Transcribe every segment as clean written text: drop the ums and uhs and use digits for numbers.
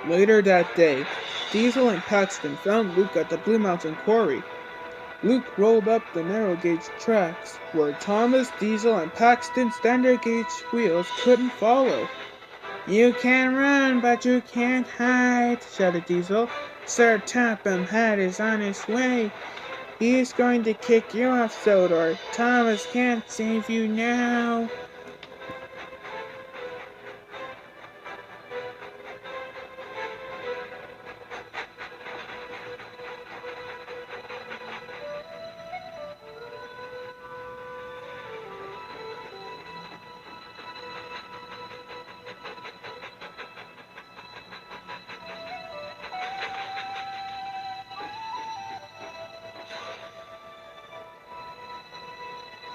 Later that day, Diesel and Paxton found Luke at the Blue Mountain Quarry. Luke rolled up the narrow gauge tracks, where Thomas, Diesel, and Paxton's standard gauge wheels couldn't follow. "You can run, but you can't hide," shouted Diesel. "Sir Topham Hatt is on his way. He's going to kick you off, Sodor. Thomas can't save you now."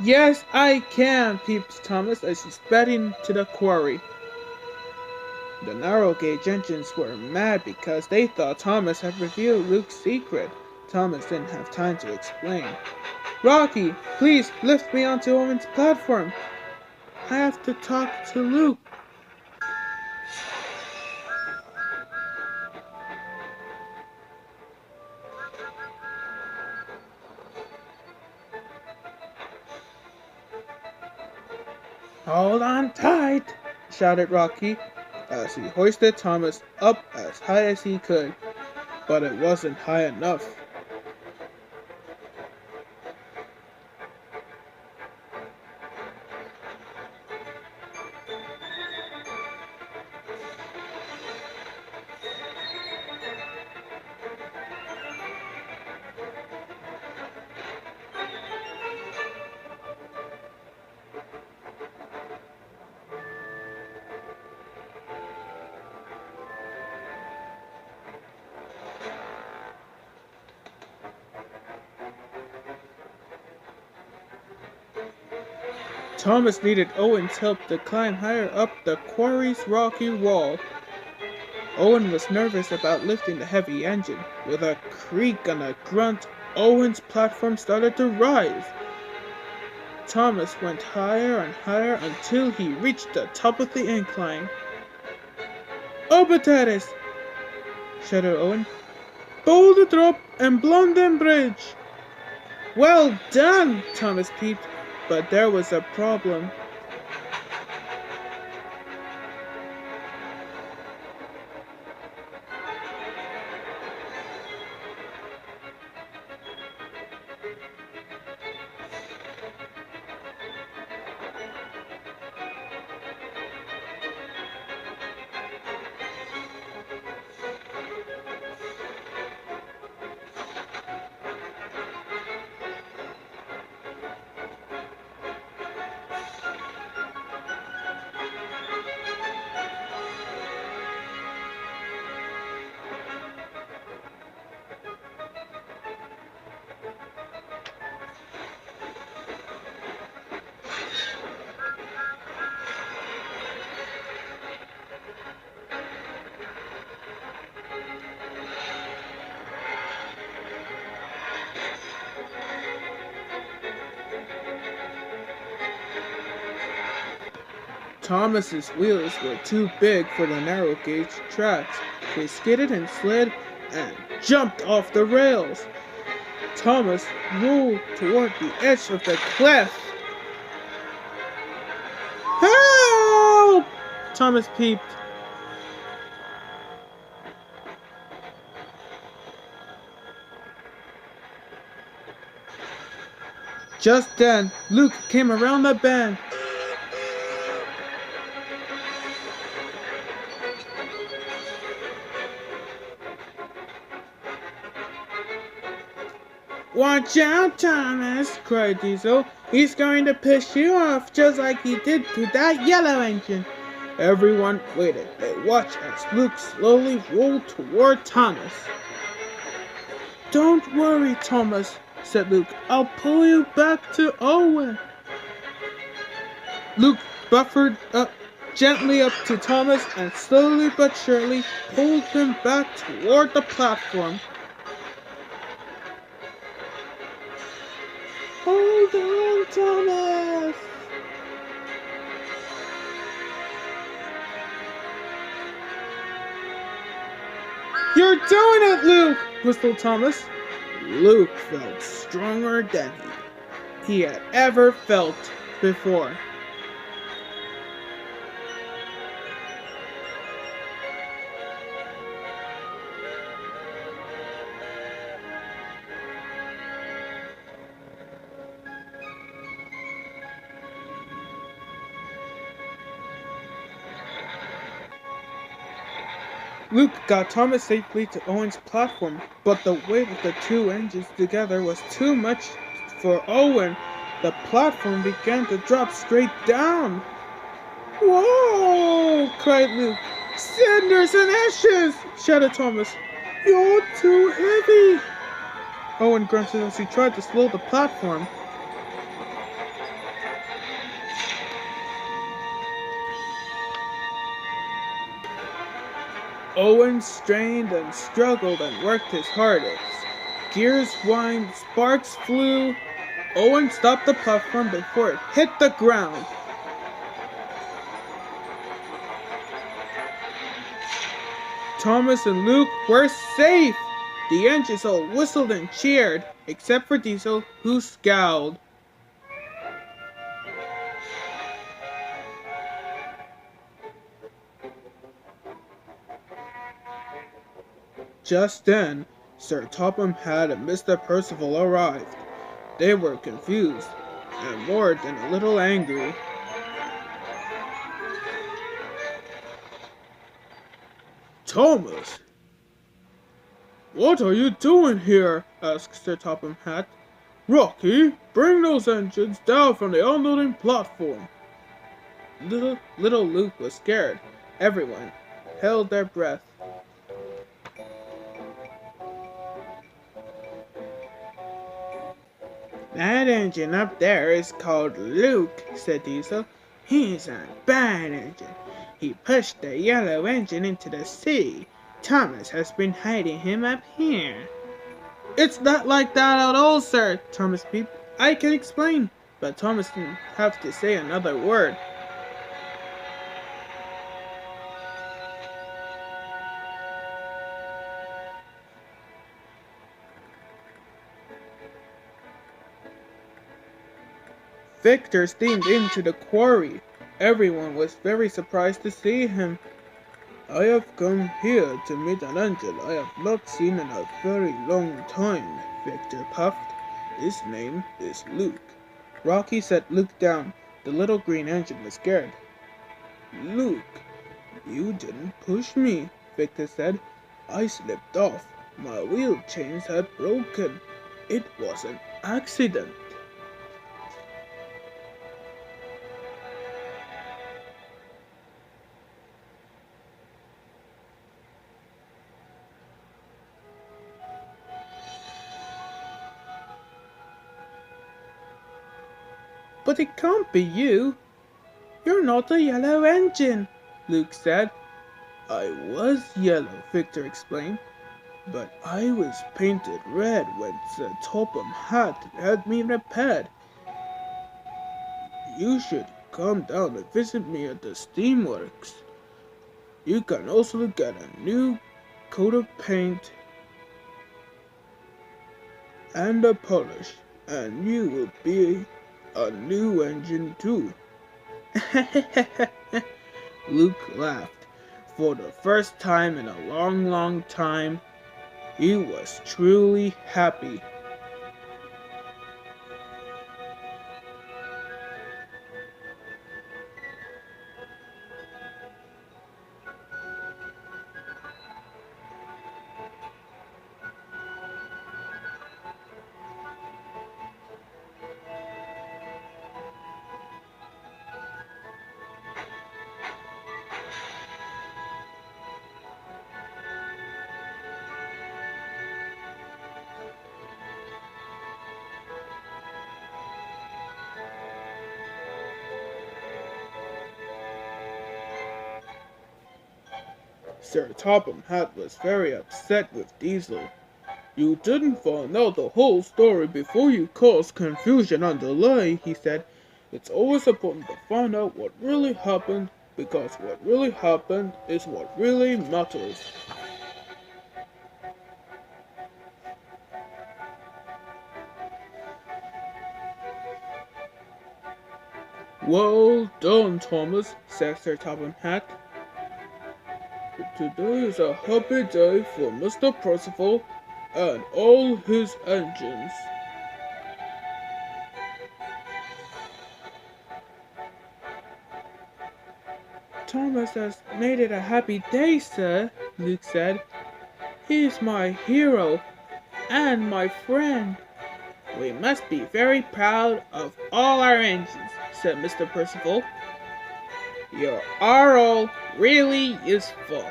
"Yes, I can," peeped Thomas as he sped into the quarry. The narrow gauge engines were mad because they thought Thomas had revealed Luke's secret. Thomas didn't have time to explain. "Rocky, please lift me onto Owen's platform. I have to talk to Luke." "Hold on tight," shouted Rocky as he hoisted Thomas up as high as he could. But it wasn't high enough. Thomas needed Owen's help to climb higher up the quarry's rocky wall. Owen was nervous about lifting the heavy engine. With a creak and a grunt, Owen's platform started to rise. Thomas went higher and higher until he reached the top of the incline. "Oh, potatoes!" shouted Owen. "Pull the drop and Blondin Bridge!" "Well done!" Thomas peeped, but there was a problem. Thomas's wheels were too big for the narrow gauge tracks. They skidded and slid and jumped off the rails. Thomas rolled toward the edge of the cliff. "Help!" Thomas peeped. Just then, Luke came around the bend. "Watch out, Thomas!" cried Diesel. "He's going to piss you off just like he did to that yellow engine." Everyone waited. They watched as Luke slowly rolled toward Thomas. "Don't worry, Thomas," said Luke. "I'll pull you back to Owen." Luke buffered up gently up to Thomas and slowly but surely pulled him back toward the platform. "Hold on, Thomas!" You're doing it, Luke! Whistled Thomas. Luke felt stronger than he had ever felt before. Luke got Thomas safely to Owen's platform, but the weight of the two engines together was too much for Owen. The platform began to drop straight down. Whoa! Cried Luke. Cinders and ashes! Shouted Thomas. You're too heavy! Owen grunted as he tried to slow the platform. Owen strained and struggled and worked his hardest. Gears whined, sparks flew. Owen stopped the platform before it hit the ground. Thomas and Luke were safe! The engines all whistled and cheered, except for Diesel, who scowled. Just then, Sir Topham Hatt and Mr. Percival arrived. They were confused, and more than a little angry. Thomas! What are you doing here? Asked Sir Topham Hatt. Rocky, bring those engines down from the unloading platform. Little Luke was scared. Everyone held their breath. That engine up there is called Luke, said Diesel. He's a bad engine. He pushed the yellow engine into the sea. Thomas has been hiding him up here. It's not like that at all, sir, Thomas peeped. I can explain. But Thomas didn't have to say another word. Victor steamed into the quarry. Everyone was very surprised to see him. I have come here to meet an angel I have not seen in a very long time, Victor puffed. His name is Luke. Rocky set Luke down. The little green engine was scared. Luke, you didn't push me, Victor said. I slipped off. My wheel chains had broken. It was an accident. But it can't be you. You're not a yellow engine, Luke said. I was yellow, Victor explained. But I was painted red when Sir Topham Hatt had me repaired. You should come down and visit me at the steamworks. You can also get a new coat of paint and a polish, and you will be a new engine too. Luke laughed. For the first time in a long time, he was truly happy. Sir Topham Hatt was very upset with Diesel. You didn't find out the whole story before you caused confusion and delay, he said. It's always important to find out what really happened, because what really happened is what really matters. Well done, Thomas, said Sir Topham Hatt. Today is a happy day for Mr. Percival and all his engines. Thomas has made it a happy day, sir, Luke said. He's my hero and my friend. We must be very proud of all our engines, said Mr. Percival. Your RO really is full.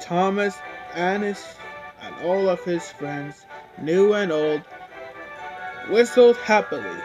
Thomas and all of his friends, new and old, whistled happily.